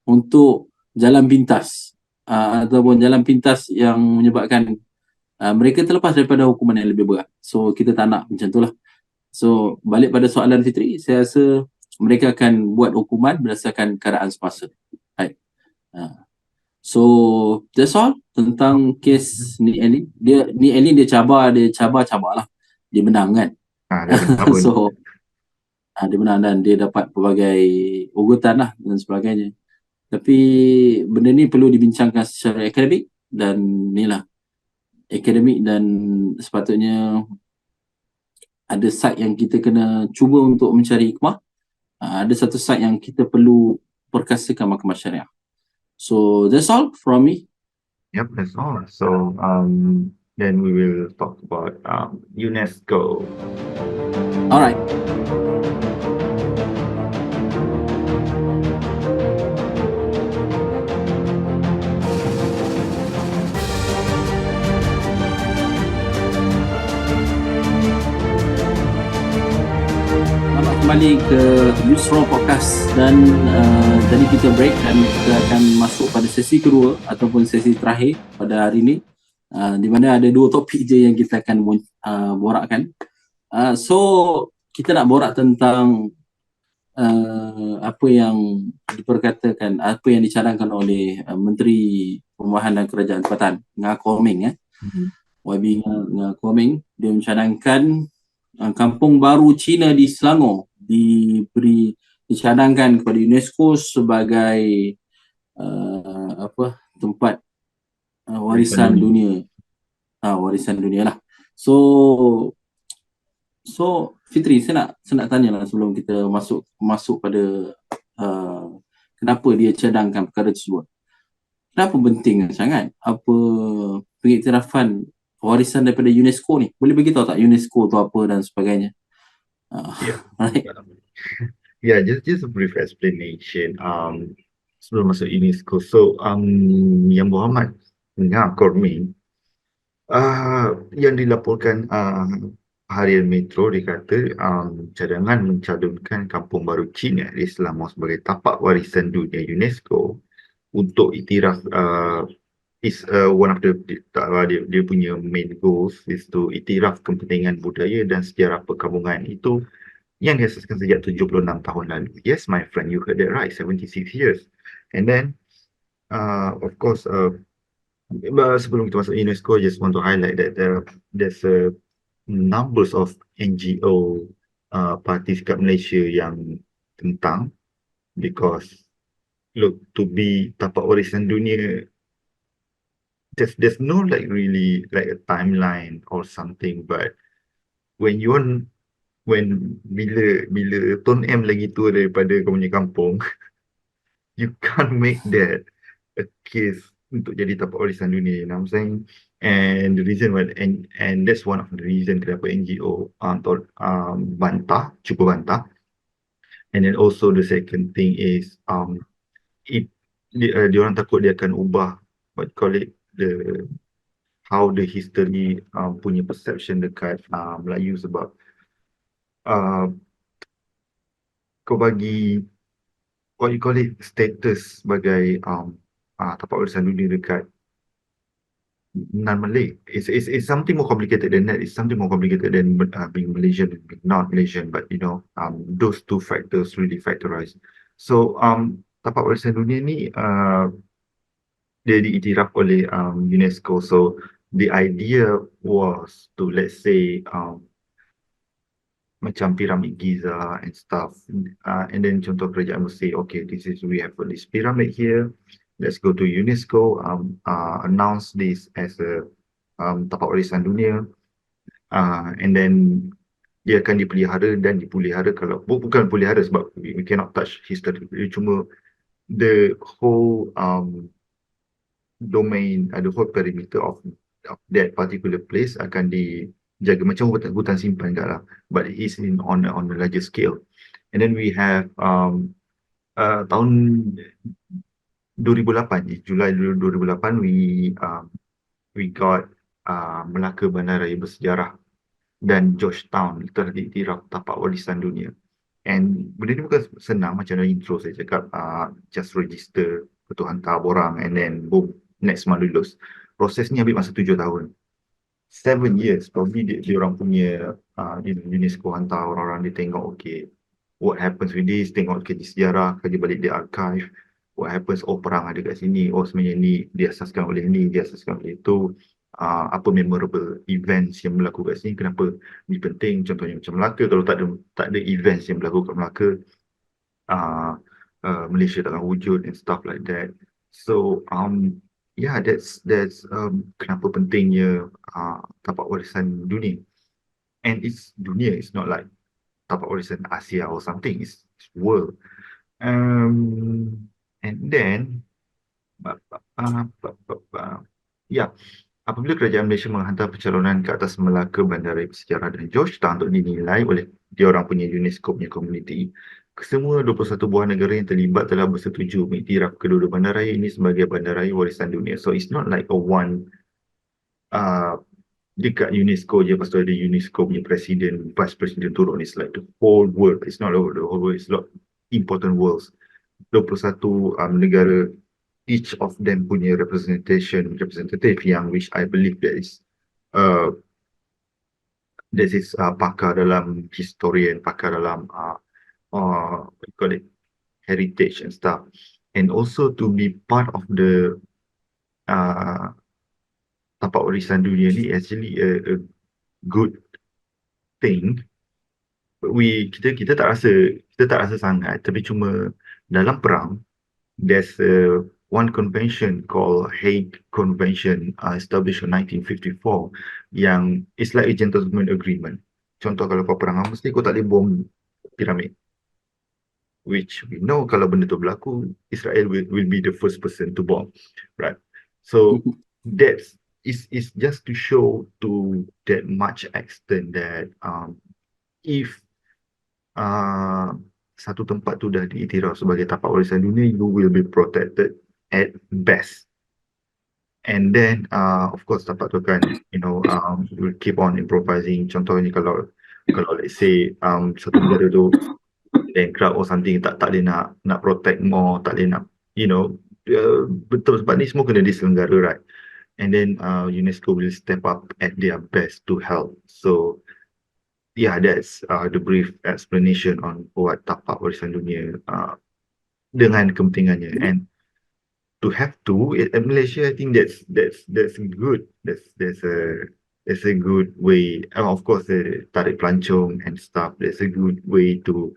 untuk jalan pintas ataupun jalan pintas yang menyebabkan mereka terlepas daripada hukuman yang lebih berat. So kita tak nak macam tu lah. So balik pada soalan Fitri, saya rasa mereka akan buat hukuman berdasarkan keadaan semasa. Right. So that's all tentang kes Nick Allen. Nick Allen dia cabar lah. Dia menang kan. So dia menang dan dia dapat pelbagai ugutan lah dan sebagainya. Tapi benda ni perlu dibincangkan secara akademik dan sepatutnya ada side yang kita kena cuba untuk mencari hikmah. Ada satu side yang kita perlu perkasakan mahkamah syariah. So that's all from me. Yep, that's all. So then we will talk about UNESCO. Alright. Kembali ke Newsroom Podcast dan tadi kita break dan kita akan masuk pada sesi kedua ataupun sesi terakhir pada hari ini, di mana ada dua topik je yang kita akan borakkan. So kita nak borak tentang apa yang diperkatakan, apa yang dicadangkan oleh Menteri Perumahan dan Kerajaan Tempatan Ngah Koh Meng, YB Ngah Koh Meng. Dia mencadangkan Kampung Baru Cina di Selangor dicadangkan kepada UNESCO sebagai tempat warisan dunia. Warisan dunia lah. So Fitri, saya nak tanya lah sebelum kita masuk pada kenapa dia cadangkan perkara tersebut. Kenapa penting sangat pengiktirafan warisan daripada UNESCO ni? Boleh beritahu tak UNESCO tu apa dan sebagainya? Right. Yeah, just a brief explanation. Sebelum masuk UNESCO, so Yang Muhammad Ngah Koh Meng, yang dilaporkan Harian Metro dikata cadangan mencadangkan Kampung Baru Cina di Selangor sebagai tapak warisan dunia UNESCO untuk iktiraf is one of the dia punya main goals is to iktiraf kepentingan budaya dan sejarah perkampungan itu yang diasaskan sejak 76 tahun lalu. Yes, my friend, you heard that right, 76 years. And then of course sebelum kita masuk UNESCO, I just want to highlight that there's numbers of NGO parties kat Malaysia yang tentang, because look, to be tapak warisan dunia, there's no really like a timeline or something, but bila Tun M lagi tua daripada kau punya kampung, you can't make that a case untuk jadi tapak warisan dunia, you know what I'm saying? And the reason why, and that's one of the reason kenapa NGO cuba bantah. And then also the second thing is it dia orang takut dia akan ubah what you call it, the how the history punya perception dekat Melayu, sebab uh, kau bagi what you call it, status sebagai tapak warisan dunia dekat non-Malay. It's something more complicated than that. It's something more complicated than being Malaysian and being not Malaysian. But you know, those two factors really factorize. So tapak warisan dunia ni dia diiktiraf oleh UNESCO. So the idea was to, let's say, macam piramid Giza and stuff. And then contoh kerajaan will say, okay, we have this pyramid here. Let's go to UNESCO, announce this as a tapak warisan dunia. And then dia akan dipelihara dan dipelihara, kalau bukan pelihara sebab we cannot touch history. Cuma the whole domain, the whole perimeter of that particular place akan dijaga macam hutan simpan kat lah, but it is on a larger scale. And then we have tahun 2008, Julai 2008, we got Melaka Bandaraya Bersejarah dan Georgetown telah diiktiraf tapak warisan dunia. And benda ni bukan senang, macam dalam intro saya cakap, just register, betul hantar borang, and then boom, next month lulus. Proses ni ambil masa 7 tahun. 7 years, probably dia orang punya UNESCO hantar orang-orang, dia tengok, okay, what happens with this, tengok kaji sejarah, kaji balik di archive, what happens, oh perang ada kat sini, oh sebenarnya ni diasaskan oleh ni, diasaskan oleh itu, apa memorable events yang berlaku kat sini, kenapa ni penting. Contohnya macam Melaka, kalau tak ada events yang berlaku kat Melaka, Malaysia takkan wujud and stuff like that. So yeah, that's kenapa pentingnya tapak warisan dunia. And it's dunia, it's not like tapak warisan Asia or something, it's world. And then yeah, apabila kerajaan Malaysia menghantar percalonan ke atas Melaka Bandaraya Bersejarah dan Georgetown untuk dinilai oleh dia orang punya UNESCO punya community, kesemua 21 buah negara yang terlibat telah bersetuju mengiktiraf kedua-dua bandaraya ini sebagai bandaraya warisan dunia. So it's not like a one dekat UNESCO je, lepas tu ada UNESCO punya presiden, vice president turun. It's like the whole world. It's not the whole world, it's lot important worlds. 21 negara, each of them punya representative yang which I believe that is pakar dalam historian, pakar dalam what you call it, heritage and stuff. And also to be part of the tapak warisan dunia ni actually a good thing. Kita tak rasa sangat, tapi cuma dalam perang there's one convention called Hague Convention, established in 1954, yang it's like a gentleman agreement. Contoh kalau kau perang, mesti kau tak boleh bom piramid, which we know kalau benda tu berlaku, Israel will be the first person to bomb, right? So that's is just to show to that much extent that if satu tempat tu dah diiktiraf sebagai tapak warisan dunia, you will be protected at best. And then of course tapak tu kan, will keep on improvising. Contohnya kalau let's say satu negara tu bankrupt or something, tak boleh nak protect more, tak boleh nak, betul, sebab ni semua kena diselenggara, right? And then UNESCO will step up at their best to help. So yeah, that's the brief explanation on what tapak warisan dunia dengan kepentingannya. And to have to in Malaysia, I think that's good. That's a good way. Of course, the tarik pelancong and stuff. That's a good way to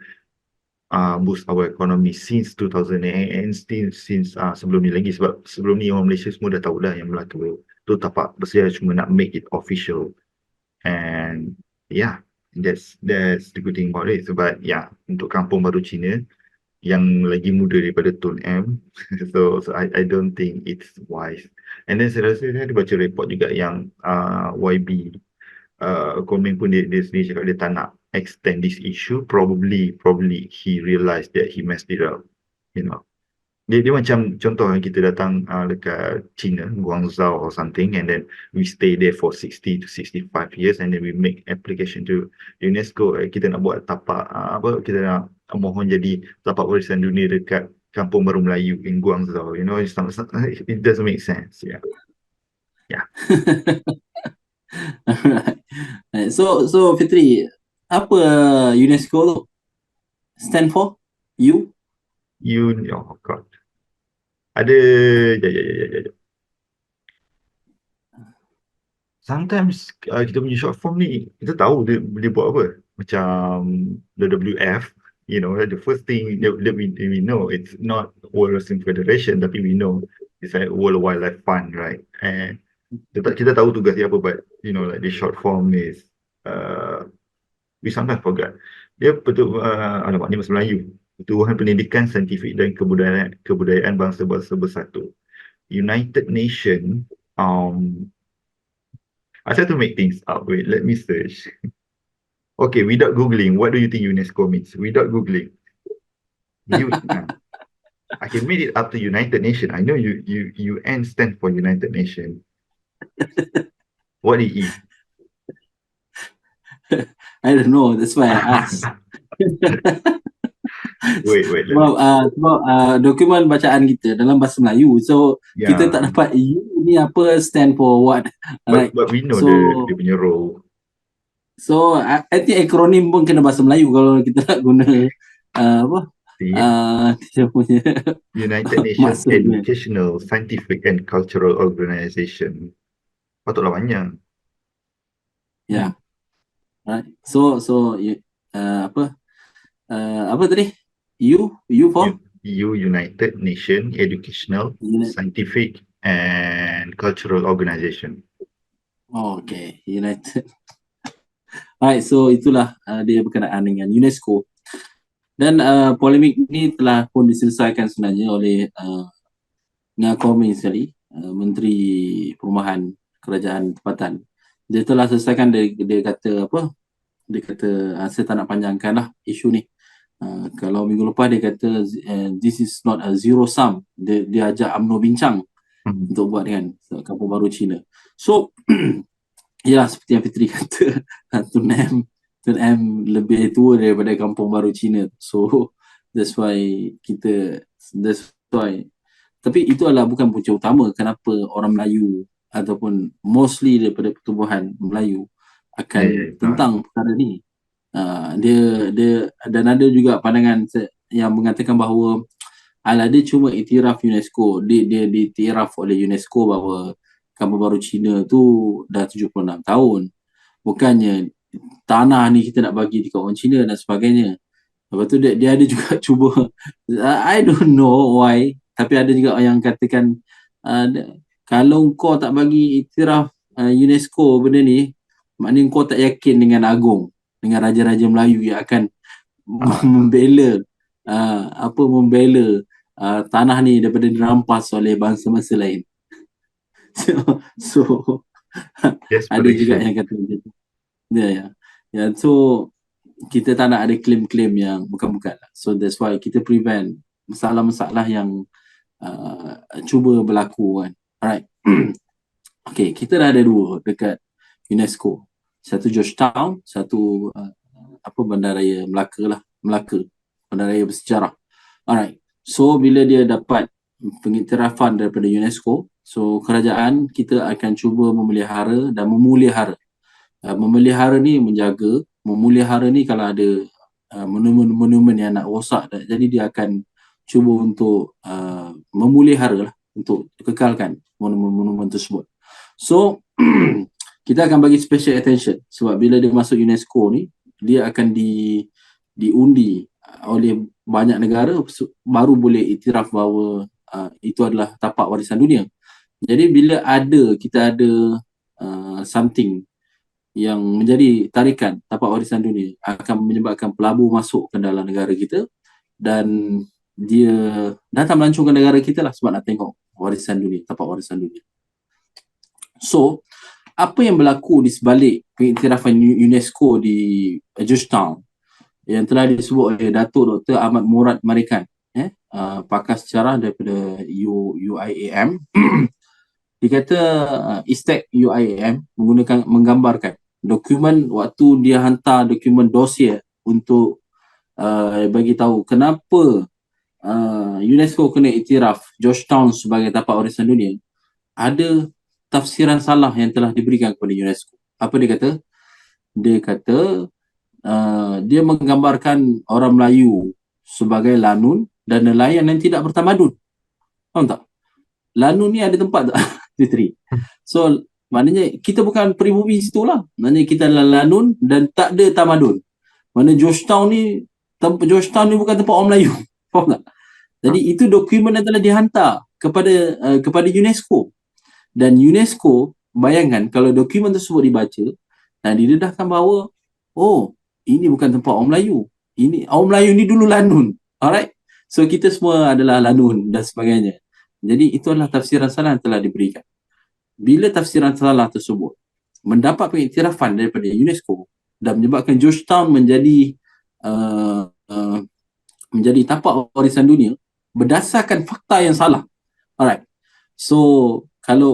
boost our economy since 2000 and still since sebelum ni lagi, sebab sebelum ni orang Malaysia semua dah tahu dah yang Melaka tu tapak bersejarah, cuma nak make it official. And yeah, that's the good thing about it. Sebab yeah, untuk Kampung Baru Cina, yang lagi muda daripada Tun M. So I don't think it's wise. And then saya rasa saya ada baca report juga yang YB komen pun dia sendiri cakap dia tak nak extend this issue. Probably he realised that he messed it up. You know, dia macam contoh kita datang dekat China, Guangzhou or something, and then we stay there for 60 to 65 years, and then we make application to UNESCO. Kita nak buat tapak kita nak mohon jadi tapak warisan dunia dekat Kampung Baru Melayu in Guangzhou. You know, it doesn't make sense. Yeah. Alright. So Fitri, apa UNESCO tu stand for? Oh God. Ada ya. Sometimes kita punya short form ni kita tahu dia buat apa. Macam WWF, you know, the first thing that we know it's not World Wrestling Federation, tapi we know it's like World Wildlife Fund, right? And kita tahu tugas dia apa, but you know, like the short form is we sometimes forget. Dia alamak ni bahasa Melayu. Pertubuhan Pendidikan Saintifik dan Kebudayaan Bangsa-Bangsa Bersatu. United Nation. I try to make things up. Wait, let me search. Okay, without Googling, what do you think UNESCO means? Without Googling. I can make it up to United Nation. I know UN stands for United Nation. What it is? I don't know. That's why I asked. Wait. Sebab dokumen bacaan kita dalam bahasa Melayu, so kita tak dapat ni apa stand for what. But we know dia punya role. So I think akronim pun kena bahasa Melayu kalau kita nak guna dia punya United Nations Educational, Scientific and Cultural Organisation. Patutlah banyak. Yeah. Right. So apa tadi? U for? United Nation Educational, Scientific and Cultural Organisation. Oh, okay, United. Alright, so itulah dia berkenaan dengan UNESCO. Dan polemik ni telah pun diselesaikan sebenarnya oleh Ngah sekali, Menteri Perumahan Kerajaan Tempatan. Dia telah selesaikan, dia kata apa? Dia kata saya tak nak panjangkan lah isu ni. Kalau minggu lepas dia kata this is not a zero sum. Dia ajak UMNO bincang untuk buat dengan Kampung Baru Cina. So yalah, seperti yang Fitri kata, Tun M lebih tua daripada Kampung Baru Cina. So that's why tapi itu adalah bukan punca utama kenapa orang Melayu ataupun mostly daripada pertubuhan Melayu akan tentang perkara ni. Dia dan ada juga pandangan yang mengatakan bahawa dia cuma iktiraf UNESCO, dia diiktiraf oleh UNESCO bahawa Kampung Baru Cina tu dah 76 tahun. Bukannya tanah ni kita nak bagi dekat orang Cina dan sebagainya. Lepas tu dia ada juga cuba, I don't know why, tapi ada juga yang katakan kalau kau tak bagi iktiraf UNESCO benda ni, maknanya kau tak yakin dengan Agong, dengan Raja-Raja Melayu yang akan membela tanah ni daripada dirampas oleh bangsa-bangsa lain. So ada juga yang kata macam tu. Ya. So kita tak nak ada klaim-klaim yang bukan-bukan. So that's why kita prevent masalah-masalah yang cuba berlaku kan. Alright. Okay, kita dah ada dua dekat UNESCO. Satu Georgetown, satu Bandaraya Melaka, Bandaraya Bersejarah. Alright. So bila dia dapat pengiktirafan daripada UNESCO, so kerajaan kita akan cuba memelihara dan memulihara. Memelihara ni menjaga, memulihara ni kalau ada monumen yang nak rosak, jadi dia akan cuba untuk memulihara lah, untuk kekalkan monumen tersebut. So kita akan bagi special attention sebab bila dia masuk UNESCO ni, dia akan diundi oleh banyak negara baru boleh iktiraf bahawa itu adalah tapak warisan dunia. Jadi bila kita ada something yang menjadi tarikan tapak warisan dunia akan menyebabkan pelabur masuk ke dalam negara kita, dan dia datang melancongkan negara kita lah sebab nak tengok warisan dunia, tapak warisan dunia. So, apa yang berlaku di sebalik pengiktirafan UNESCO di Georgetown yang telah disebut oleh Datuk Dr. Ahmad Murad Marikan, pakar sejarah daripada UIAM. Dia kata Istek UIAM menggambarkan dokumen waktu dia hantar dokumen dossier untuk bagi tahu kenapa UNESCO kena iktiraf Georgetown sebagai tapak warisan dunia. Ada tafsiran salah yang telah diberikan kepada UNESCO. Apa dia kata? Dia kata dia menggambarkan orang Melayu sebagai lanun dan nelayan yang tidak bertamadun. Faham tak? Lanun ni ada tempat tak? Fitri. So, maknanya kita bukan peribumi situ lah. Maknanya kita adalah lanun dan tak ada tamadun. Maknanya Georgetown ni bukan tempat orang Melayu. Faham tak? Jadi itu dokumen yang telah dihantar kepada UNESCO. Dan UNESCO, bayangkan kalau dokumen tersebut dibaca dan didedahkan bahawa ini bukan tempat orang Melayu. Orang Melayu ni dulu lanun. Alright? So kita semua adalah lanun dan sebagainya. Jadi itu adalah tafsiran salah yang telah diberikan. Bila tafsiran salah tersebut mendapat pengiktirafan daripada UNESCO dan menyebabkan Georgetown menjadi tapak warisan dunia berdasarkan fakta yang salah. Alright. So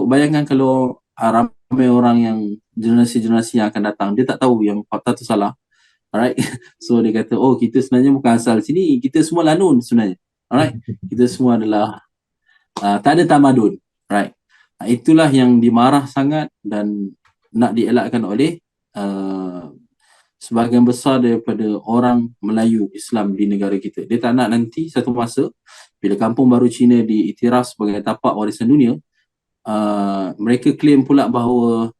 bayangkan kalau ramai orang yang generasi-generasi yang akan datang, dia tak tahu yang fakta tu salah. Alright. So dia kata, kita sebenarnya bukan asal sini, kita semua lanun sebenarnya. Alright. Kita semua adalah tak ada tamadun. Right. Itulah yang dimarah sangat dan nak dielakkan oleh sebahagian besar daripada orang Melayu Islam di negara kita. Dia tak nak nanti satu masa bila Kampung Baru Cina diiktiraf sebagai tapak warisan dunia, mereka claim pula bahawa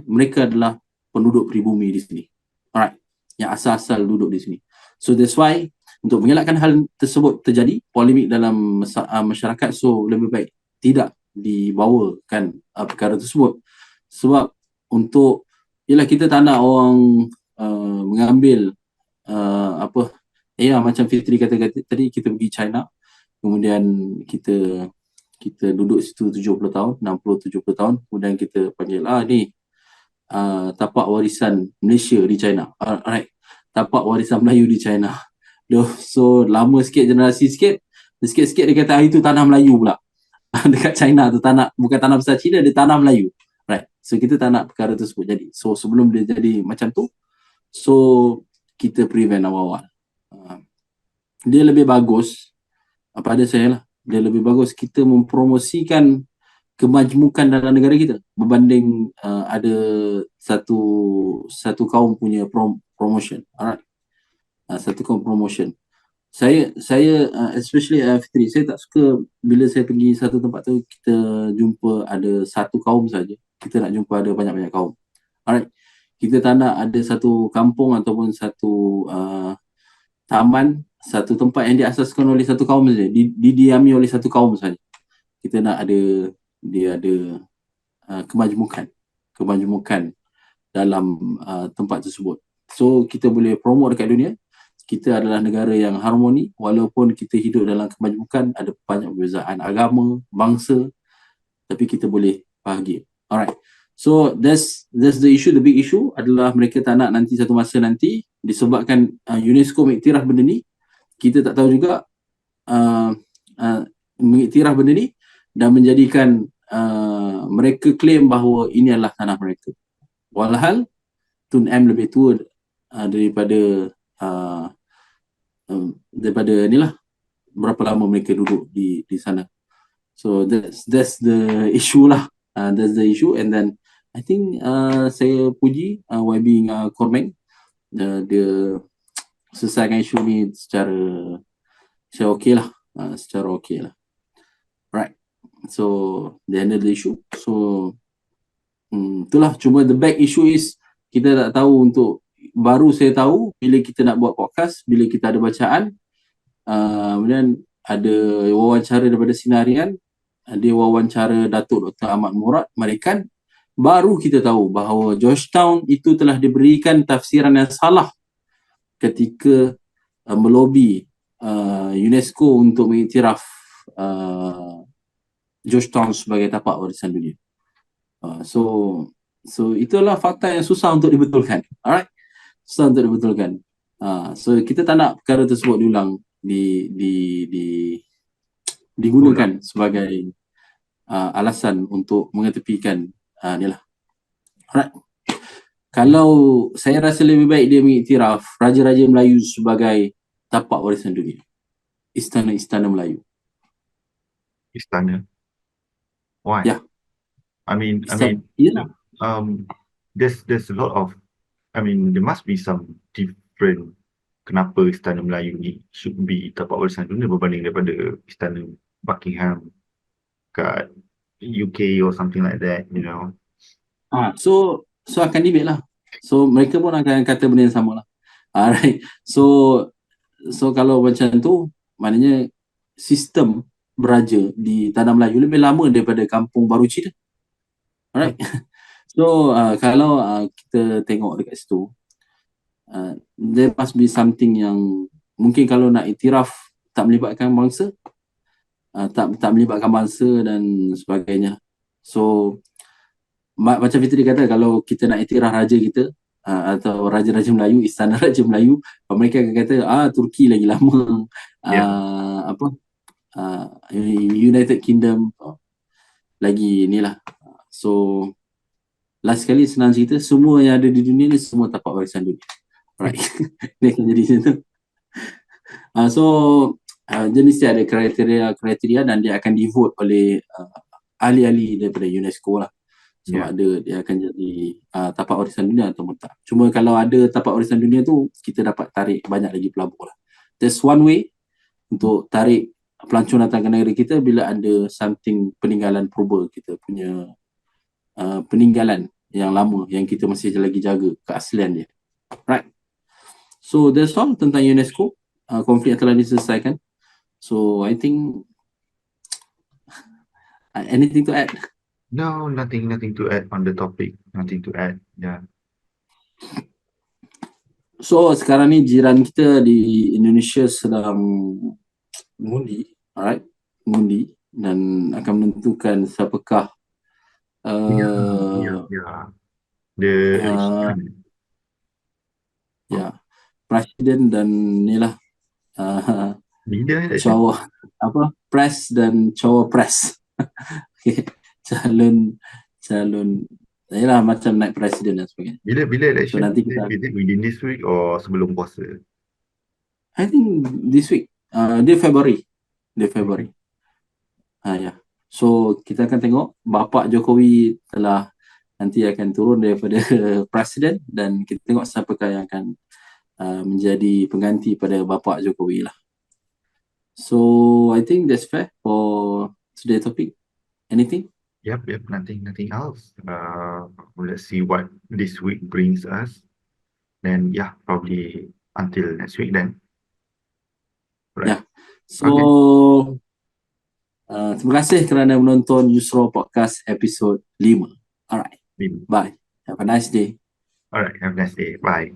mereka adalah penduduk pribumi di sini. Alright. Yang asal-asal duduk di sini. So that's why untuk mengelakkan hal tersebut terjadi, polemik dalam masyarakat, so lebih baik tidak dibawakan perkara tersebut. Sebab kita tak nak orang mengambil macam Fitri kata tadi, kita pergi China, kemudian kita duduk situ 70 tahun, 60-70 tahun, kemudian kita panggil ni tapak warisan Malaysia di China. Alright. Tapak warisan Melayu di China. So lama sikit, generasi sikit-sikit dia kata itu tanah Melayu pula. Dekat China tu bukan tanah besar China, dia tanah Melayu. Right. So kita tak nak perkara tersebut jadi. So sebelum dia jadi macam tu, so kita prevent awal-awal. Dia lebih bagus, pada saya lah, dia lebih bagus kita mempromosikan kemajmukan dalam negara kita berbanding ada satu kaum punya promotion. Alright. Satu kaum promotion. Saya especially Fitri, saya tak suka bila saya pergi satu tempat tu kita jumpa ada satu kaum saja. Kita nak jumpa ada banyak-banyak kaum. Alright. Kita tak nak ada satu kampung ataupun satu taman, satu tempat yang diasaskan oleh satu kaum saja, didiami oleh satu kaum saja. Kita nak dia ada kemajmukan dalam tempat tersebut. So kita boleh promote dekat dunia, kita adalah negara yang harmoni walaupun kita hidup dalam kemajmukan, ada banyak perbezaan agama, bangsa, tapi kita boleh bahagia. Alright. So that's the issue. The big issue adalah mereka tak nak nanti satu masa nanti disebabkan UNESCO mengiktiraf benda ni, kita tak tahu juga mengiktiraf benda ni dan menjadikan mereka claim bahawa ini adalah tanah mereka. Walhal Tun M lebih tua daripada inilah berapa lama mereka duduk di sana. So that's the issue lah. That's the issue. And then I think saya puji YB Kormeng, dia selesaikan isu ni secara okey lah. Secara okey lah. Right. So they handle the issue. So itulah. Cuma the back issue is kita tak tahu baru saya tahu bila kita nak buat podcast, bila kita ada bacaan, kemudian ada wawancara daripada Sinarian, ada wawancara Datuk Dr. Ahmad Murad Marikan, baru kita tahu bahawa Georgetown itu telah diberikan tafsiran yang salah ketika melobi UNESCO untuk mengiktiraf Georgetown sebagai tapak warisan dunia. So itulah fakta yang susah untuk dibetulkan. Alright, susah untuk dibetulkan. So kita tak nak perkara tersebut diulang, digunakan sebagai alasan untuk mengetepikan ni lah. Alright. Kalau saya rasa lebih baik dia mengiktiraf Raja-Raja Melayu sebagai tapak warisan dunia. Istana-istana Melayu. Istana. Why? Ya. Yeah. There's a lot of, there must be some different kenapa Istana Melayu ni should be tapak warisan dunia berbanding daripada Istana Buckingham kat UK or something like that, you know. So akan debate lah. So mereka pun akan kata benda yang sama lah. Alright. So kalau macam tu, maknanya sistem beraja di Tanah Melayu lebih lama daripada Kampung Baru Cina. Alright. So kalau kita tengok dekat situ, there must be something yang mungkin kalau nak iktiraf tak melibatkan bangsa, tak melibatkan bangsa dan sebagainya. So macam Fitri kata, kalau kita nak iktiraf raja kita atau Raja-Raja Melayu, Istana Raja Melayu, mereka akan kata Turki lagi lama, United Kingdom lagi ni lah. So last sekali senang cerita, semua yang ada di dunia ni semua tapak warisan dunia. Right. Dia akan jadi macam tu. So dia mesti ada kriteria dan dia akan di-vote oleh ahli-ahli daripada UNESCO lah. So dia akan jadi tapak warisan dunia atau tak. Cuma kalau ada tapak warisan dunia tu, kita dapat tarik banyak lagi pelabur lah. That's one way untuk tarik pelancong datang ke negeri kita bila ada something peninggalan purba, kita punya peninggalan yang lama yang kita masih lagi jaga keaslian dia. Right. So that's all tentang UNESCO. Konflik yang telah diselesaikan. So I think anything to add? No, nothing to add on the topic. Nothing to add. Yeah. So sekarang ni jiran kita di Indonesia sedang mengundi, alright, mengundi dan akan menentukan siapakah presiden dan inilah pres dan cawapres. Okay. calon ialah macam naik presiden dan sebagainya. Bila election? So nanti kita within this week or sebelum puasa? I think this week. Dia Februari. Ya. So kita akan tengok Bapak Jokowi telah nanti akan turun daripada presiden dan kita tengok siapakah yang akan menjadi pengganti pada Bapak Jokowi lah. So I think that's fair for today's topic. Anything? Yep, nothing else. Let's see what this week brings us. Then probably until next week then. Right. Yeah. So terima kasih kerana menonton Yusro Podcast episode 5. Alright. Bye. Have a nice day. Alright, have a nice day. Bye.